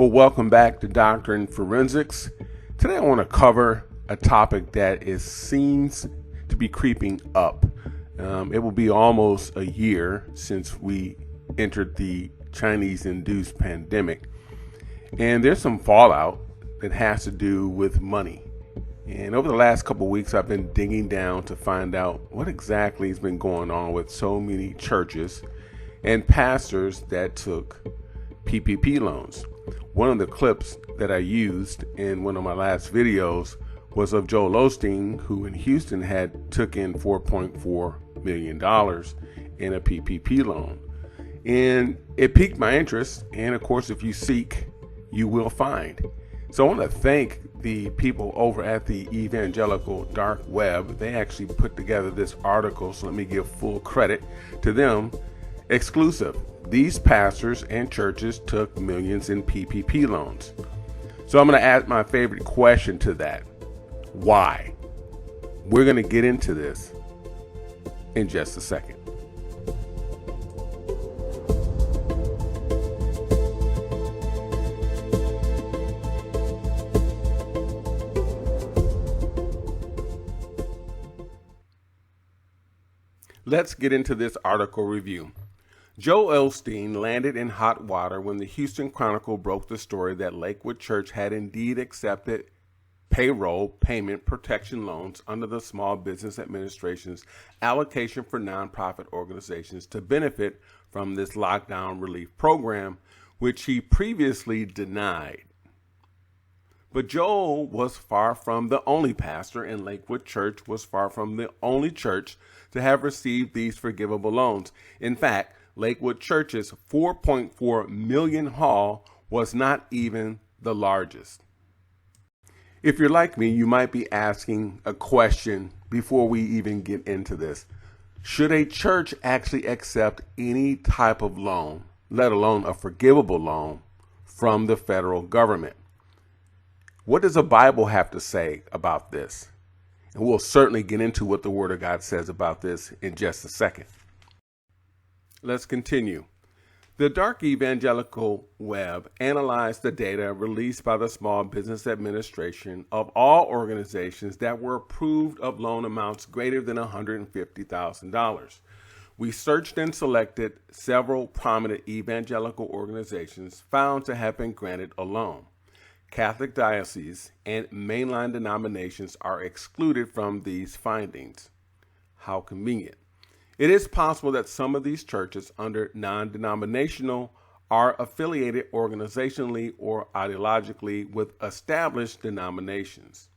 Well, welcome back to Doctrine Forensics. Today I want to cover a topic that seems to be creeping up. It will be almost a year since we entered the Chinese-induced pandemic. And there's some fallout that has to do with money. And over the last couple of weeks, I've been digging down to find out what exactly has been going on with so many churches and pastors that took PPP loans. One of the clips that I used in one of my last videos was of Joel Osteen, who in Houston took in $4.4 million in a PPP loan. And it piqued my interest. And of course, if you seek, you will find. So I want to thank the people over at the evangelical dark web. They actually put together this article, so let me give full credit to them. Exclusive. These pastors and churches took millions in PPP loans. So I'm going to add my favorite question to that. Why? We're going to get into this in just a second. Let's get into this article review. Joel Osteen landed in hot water when the Houston Chronicle broke the story that Lakewood Church had indeed accepted payroll payment protection loans under the Small Business Administration's allocation for nonprofit organizations to benefit from this lockdown relief program, which he previously denied. But Joel was far from the only pastor, and Lakewood Church was far from the only church to have received these forgivable loans. In fact, Lakewood Church's $4.4 million haul was not even the largest. If you're like me, you might be asking a question before we even get into this. Should a church actually accept any type of loan, let alone a forgivable loan, from the federal government? What does the Bible have to say about this? And we'll certainly get into what the Word of God says about this in just a second. Let's continue. The dark evangelical web analyzed the data released by the Small Business Administration of all organizations that were approved of loan amounts greater than $150,000. We searched and selected several prominent evangelical organizations found to have been granted a loan. Catholic dioceses and mainline denominations are excluded from these findings. How convenient. It is possible that some of these churches under non-denominational are affiliated organizationally or ideologically with established denominations.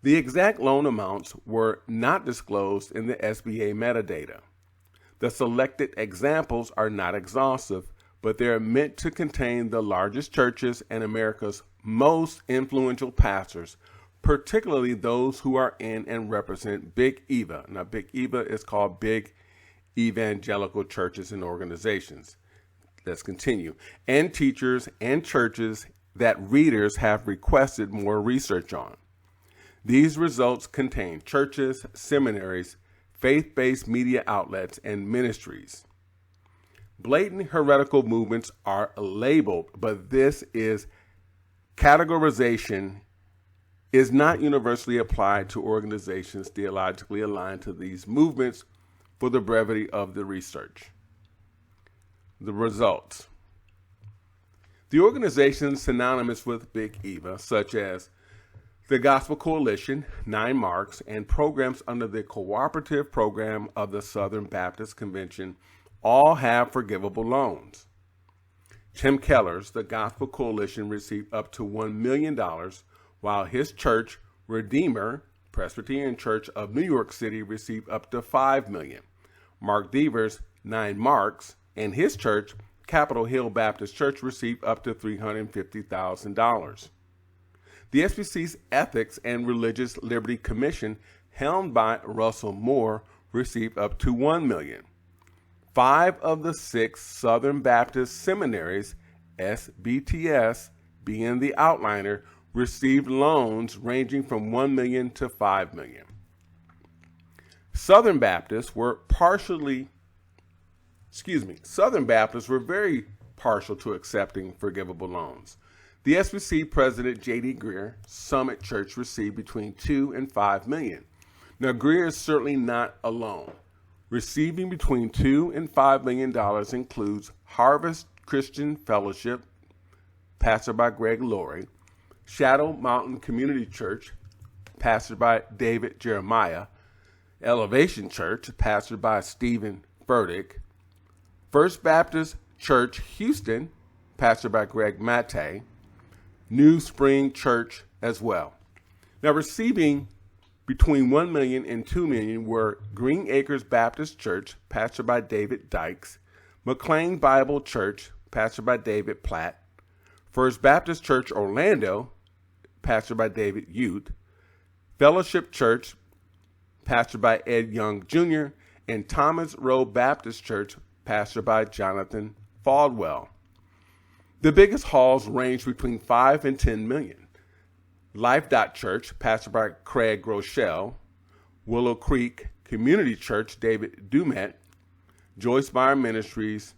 The exact loan amounts were not disclosed in the SBA metadata. The selected examples are not exhaustive, but they're meant to contain the largest churches and America's most influential pastors, particularly those who are in and represent Big EVA. Now, Big EVA is called Big Evangelical Churches and Organizations. Let's continue. And teachers and churches that readers have requested more research on. These results contain churches, seminaries, faith-based media outlets, and ministries. Blatant heretical movements are labeled, but this is categorization is not universally applied to organizations theologically aligned to these movements for the brevity of the research. The results. The organizations synonymous with Big EVA, such as the Gospel Coalition, 9 Marks, and programs under the cooperative program of the Southern Baptist Convention, all have forgivable loans. Tim Keller's The Gospel Coalition received up to $1 million, while his church, Redeemer Presbyterian Church of New York City, received up to $5 million. Mark Deaver's 9 Marks and his church, Capitol Hill Baptist Church, received up to $350,000. The SBC's Ethics and Religious Liberty Commission, helmed by Russell Moore, received up to $1 million. 5 of the 6 Southern Baptist seminaries, SBTS being the outliner, received loans ranging from $1 million to $5 million. Southern Baptists were very partial to accepting forgivable loans. The SBC president, J.D. Greer, Summit Church received between $2 and $5 million. Now, Greer is certainly not alone. Receiving between $2 and $5 million includes Harvest Christian Fellowship, pastored by Greg Laurie, Shadow Mountain Community Church, pastored by David Jeremiah, Elevation Church, pastored by Stephen Furtick, First Baptist Church Houston, pastored by Greg Mattei, New Spring Church as well. Now, receiving between $1 million and $2 million were Green Acres Baptist Church, pastored by David Dykes, McLean Bible Church, pastored by David Platt, First Baptist Church Orlando, pastored by David Youth, Fellowship Church, pastored by Ed Young Jr., and Thomas Rowe Baptist Church, pastored by Jonathan Faldwell. The biggest halls range between $5 and $10 million. Life Church, pastored by Craig Rochelle, Willow Creek Community Church, David Dumet, Joyce Meyer Ministries,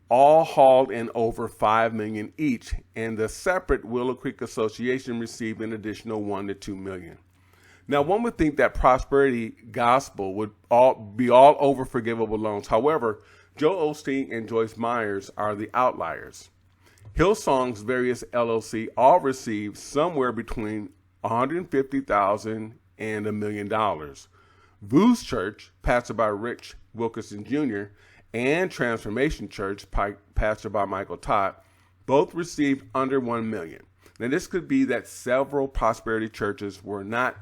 all hauled in over $5 million each, and the separate Willow Creek Association received an additional $1 to $2 million. Now, one would think that prosperity gospel would be all over forgivable loans. However, Joel Osteen and Joyce Myers are the outliers. Hillsong's various LLC all received somewhere between $150,000 and $1 million. Vu's Church, pastored by Rich Wilkerson Jr., and Transformation Church, pastored by Michael Todd, both received under $1 million. Now, this could be that several prosperity churches were not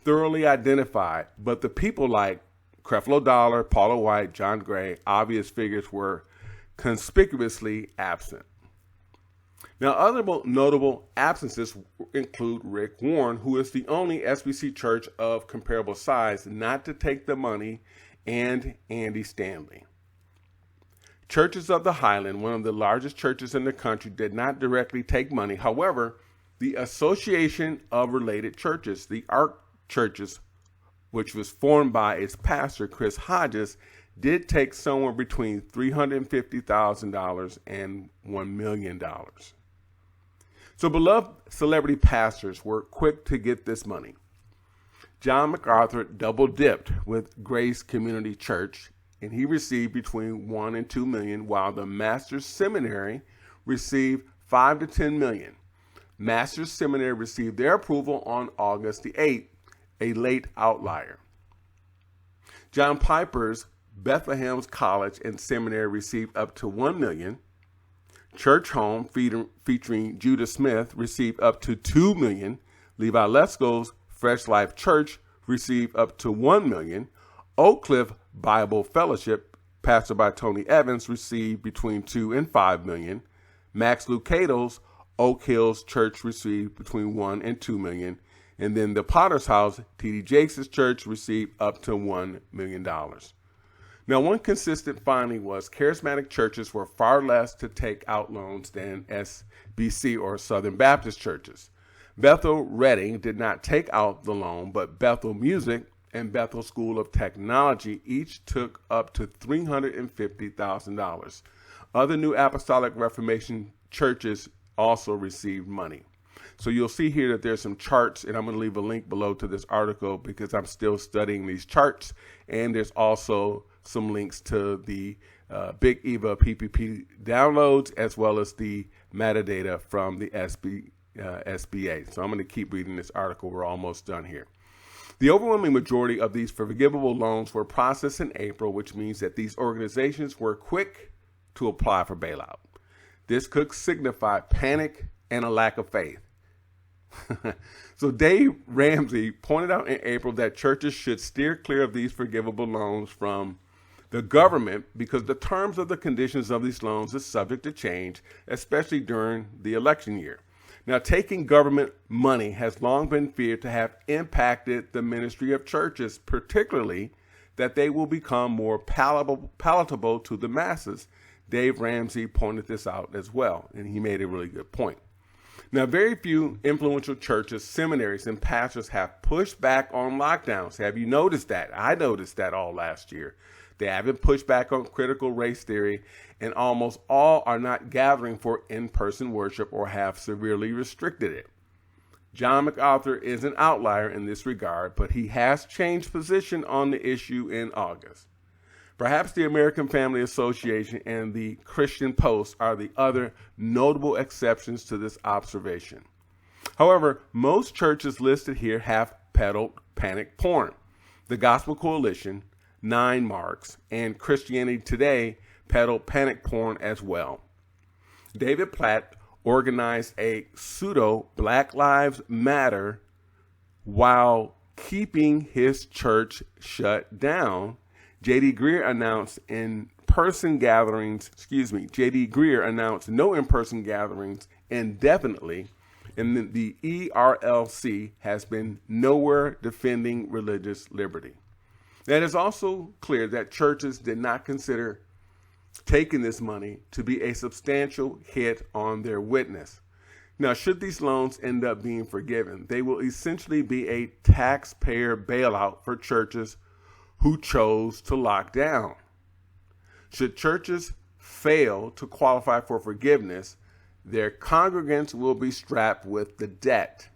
thoroughly identified, but the people like Creflo Dollar, Paula White, John Gray, obvious figures were conspicuously absent. Now, other notable absences include Rick Warren, who is the only SBC church of comparable size not to take the money, and Andy Stanley. Churches of the Highland, one of the largest churches in the country, did not directly take money. However, the Association of Related Churches, the ARC Churches, which was formed by its pastor, Chris Hodges, did take somewhere between $350,000 and $1 million. So beloved celebrity pastors were quick to get this money. John MacArthur double-dipped with Grace Community Church, and he received between $1 and $2 million, while the Master's Seminary received $5 to $10 million. Master's Seminary received their approval on August the 8th, a late outlier. John Piper's Bethlehem's College and Seminary received up to $1 million. Church Home, featuring Judah Smith, received up to $2 million. Levi Lesko's Fresh Life Church received up to $1 million. Oak Cliff Bible Fellowship, pastored by Tony Evans, received between $2 and $5 million. Max Lucado's Oak Hills Church received between $1 and $2 million. And then the Potter's House, T.D. Jakes' church, received up to $1 million. Now, one consistent finding was charismatic churches were far less to take out loans than SBC or Southern Baptist churches. Bethel Reading did not take out the loan, but Bethel Music and Bethel School of Technology each took up to $350,000. Other New Apostolic Reformation churches also received money. So you'll see here that there's some charts, and I'm going to leave a link below to this article because I'm still studying these charts. And there's also some links to the Big Eva PPP downloads, as well as the metadata from the SBA. So I'm going to keep reading this article. We're almost done here. The overwhelming majority of these forgivable loans were processed in April, which means that these organizations were quick to apply for bailout. This could signify panic and a lack of faith. So Dave Ramsey pointed out in April that churches should steer clear of these forgivable loans from the government because the terms of the conditions of these loans is subject to change, especially during the election year. Now, taking government money has long been feared to have impacted the ministry of churches, particularly that they will become more palatable to the masses. Dave Ramsey pointed this out as well, and he made a really good point. Now, very few influential churches, seminaries, and pastors have pushed back on lockdowns. Have you noticed that? I noticed that all last year. They haven't pushed back on critical race theory, and almost all are not gathering for in-person worship or have severely restricted it. John MacArthur is an outlier in this regard, but he has changed position on the issue in August. Perhaps the American Family Association and the Christian Post are the other notable exceptions to this observation. However, most churches listed here have peddled panic porn. The Gospel Coalition, 9 Marks, and Christianity Today peddled panic porn as well. David Platt organized a pseudo Black Lives Matter while keeping his church shut down. J.D. Greear announced no in-person gatherings indefinitely, and the ERLC has been nowhere defending religious liberty. It is also clear that churches did not consider taking this money to be a substantial hit on their witness. Now, should these loans end up being forgiven, they will essentially be a taxpayer bailout for churches who chose to lock down. Should churches fail to qualify for forgiveness, their congregants will be strapped with the debt.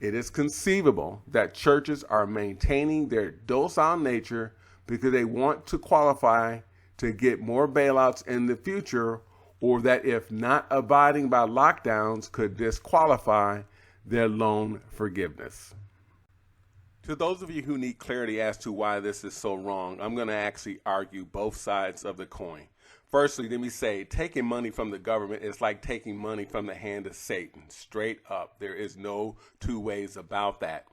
It is conceivable that churches are maintaining their docile nature because they want to qualify to get more bailouts in the future, or that if not abiding by lockdowns could disqualify their loan forgiveness. To those of you who need clarity as to why this is so wrong, I'm going to actually argue both sides of the coin. Firstly, let me say, taking money from the government is like taking money from the hand of Satan, straight up. There is no two ways about that.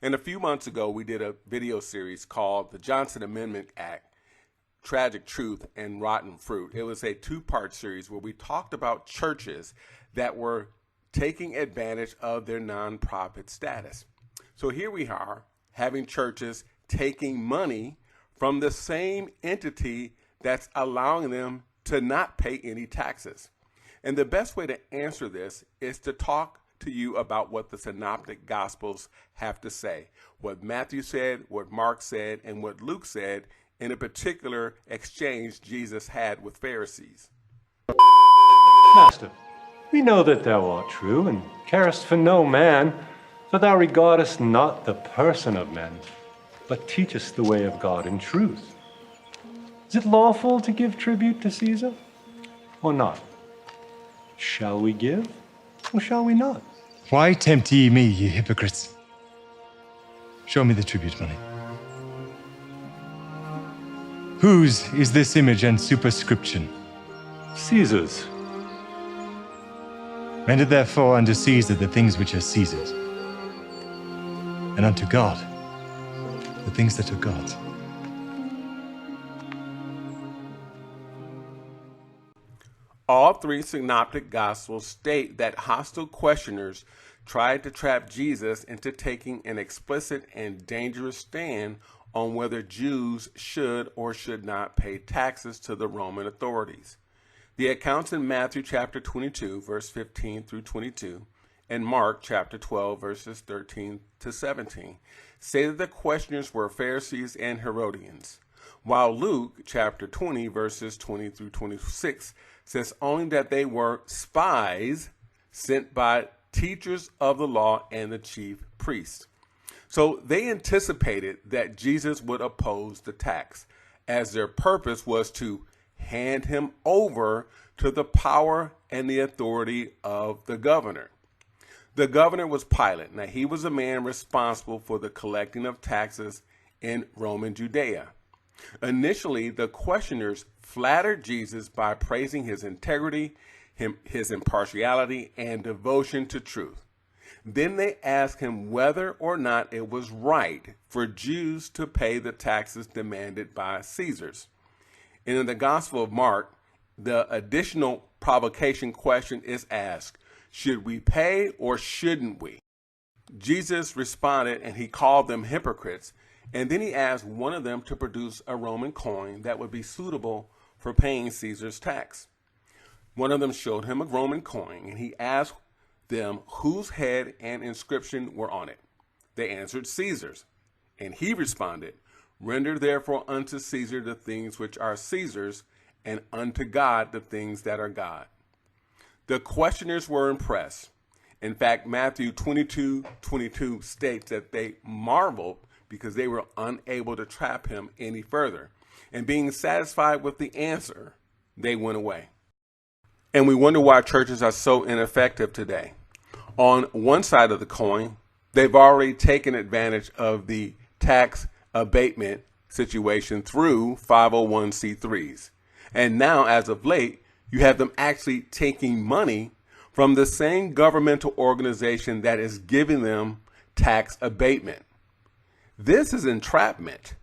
And a few months ago, we did a video series called The Johnson Amendment Act, Tragic Truth and Rotten Fruit. It was a 2-part series where we talked about churches that were taking advantage of their nonprofit status. So here we are, having churches taking money from the same entity that's allowing them to not pay any taxes. And the best way to answer this is to talk to you about what the Synoptic Gospels have to say, what Matthew said, what Mark said, and what Luke said in a particular exchange Jesus had with Pharisees. Master, we know that thou art true, and carest for no man, for thou regardest not the person of men, but teachest the way of God in truth. Is it lawful to give tribute to Caesar, or not? Shall we give, or shall we not? Why tempt ye me, ye hypocrites? Show me the tribute money. Whose is this image and superscription? Caesar's. Render therefore unto Caesar the things which are Caesar's, and unto God the things that are God's. All 3 synoptic gospels state that hostile questioners tried to trap Jesus into taking an explicit and dangerous stand on whether Jews should or should not pay taxes to the Roman authorities. The accounts in Matthew chapter 22, verse 15 through 22, and Mark chapter 12, verses 13 to 17, say that the questioners were Pharisees and Herodians, while Luke chapter 20, verses 20 through 26, says only that they were spies sent by teachers of the law and the chief priests. So they anticipated that Jesus would oppose the tax, as their purpose was to hand him over to the power and the authority of the governor. The governor was Pilate. Now, he was a man responsible for the collecting of taxes in Roman Judea. Initially, the questioners flattered Jesus by praising his integrity, his impartiality, and devotion to truth. Then they asked him whether or not it was right for Jews to pay the taxes demanded by Caesar's. And in the Gospel of Mark, the additional provocation question is asked, should we pay or shouldn't we? Jesus responded, and he called them hypocrites. And then he asked one of them to produce a Roman coin that would be suitable for paying Caesar's tax. One of them showed him a Roman coin, and he asked them whose head and inscription were on it. They answered Caesar's. And he responded, Render therefore unto Caesar the things which are Caesar's, and unto God the things that are God. The questioners were impressed. In fact, Matthew 22:22 states that they marveled because they were unable to trap him any further. And being satisfied with the answer, they went away. And we wonder why churches are so ineffective today. On one side of the coin, they've already taken advantage of the tax abatement situation through 501c3s. And now, as of late, you have them actually taking money from the same governmental organization that is giving them tax abatement. This is entrapment.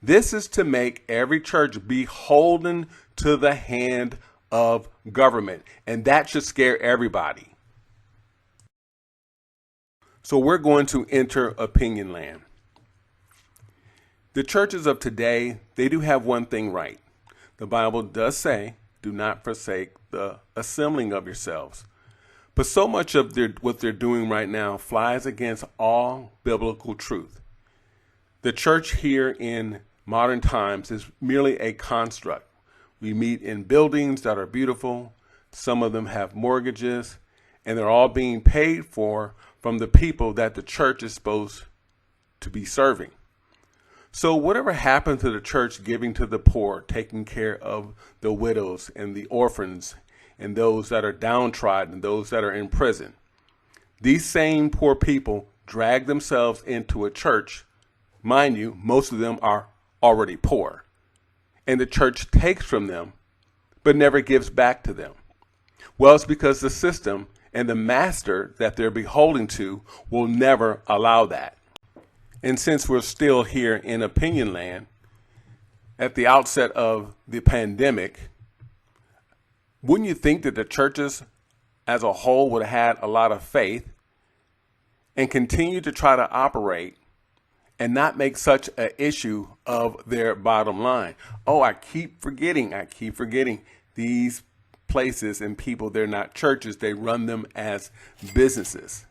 This is to make every church beholden to the hand of government. And that should scare everybody. So we're going to enter opinion land. The churches of today, they do have one thing right. The Bible does say, do not forsake the assembling of yourselves. But so much of what they're doing right now flies against all biblical truth. The church here in modern times is merely a construct. We meet in buildings that are beautiful. Some of them have mortgages, and they're all being paid for from the people that the church is supposed to be serving. So whatever happened to the church giving to the poor, taking care of the widows and the orphans and those that are downtrodden, those that are in prison? These same poor people drag themselves into a church. Mind you, most of them are already poor. And the church takes from them, but never gives back to them. Well, it's because the system and the master that they're beholden to will never allow that. And since we're still here in opinion land, at the outset of the pandemic, wouldn't you think that the churches as a whole would have had a lot of faith and continue to try to operate and not make such an issue of their bottom line? Oh, I keep forgetting these places and people, they're not churches. They run them as businesses.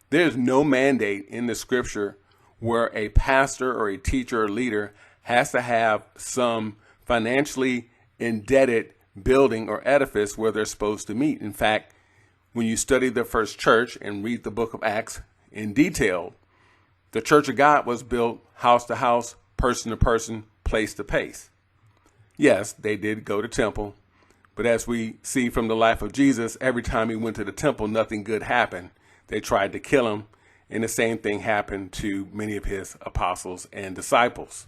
There's no mandate in the scripture where a pastor or a teacher or leader has to have some financially indebted building or edifice where they're supposed to meet. In fact, when you study the first church and read the book of Acts in detail, the church of God was built house to house, person to person, place to place. Yes, they did go to temple, but as we see from the life of Jesus, every time he went to the temple, nothing good happened. They tried to kill him, and the same thing happened to many of his apostles and disciples.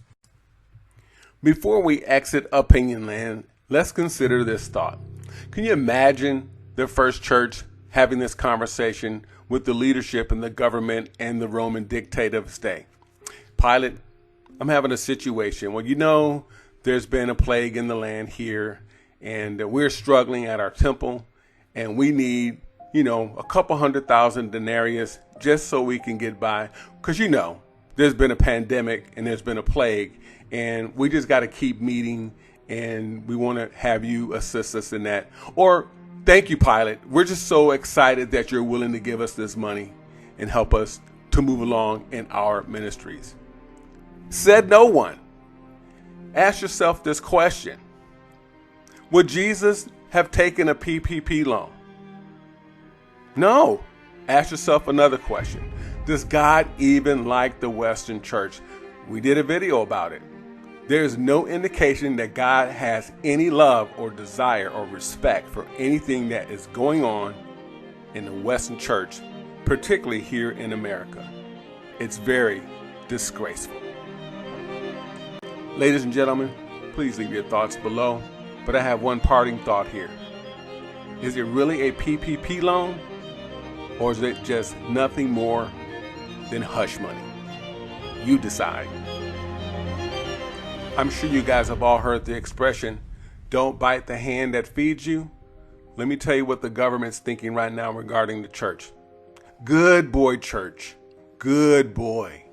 Before we exit opinion land, let's consider this thought. Can you imagine the first church having this conversation with the leadership and the government and the Roman dictator's day? Pilate, I'm having a situation. Well, you know, there's been a plague in the land here, and we're struggling at our temple, and we need, a couple 100,000 denarius just so we can get by. Because, there's been a pandemic and there's been a plague, and we just got to keep meeting, and we want to have you assist us in that. Or, thank you, Pilate. We're just so excited that you're willing to give us this money and help us to move along in our ministries. Said no one. Ask yourself this question. Would Jesus have taken a PPP loan? No. Ask yourself another question. Does God even like the Western church? We did a video about it. There's no indication that God has any love or desire or respect for anything that is going on in the Western church, particularly here in America. It's very disgraceful. Ladies and gentlemen, please leave your thoughts below, but I have one parting thought here. Is it really a PPP loan, or is it just nothing more than hush money? You decide. I'm sure you guys have all heard the expression, don't bite the hand that feeds you. Let me tell you what the government's thinking right now regarding the church. Good boy, church. Good boy.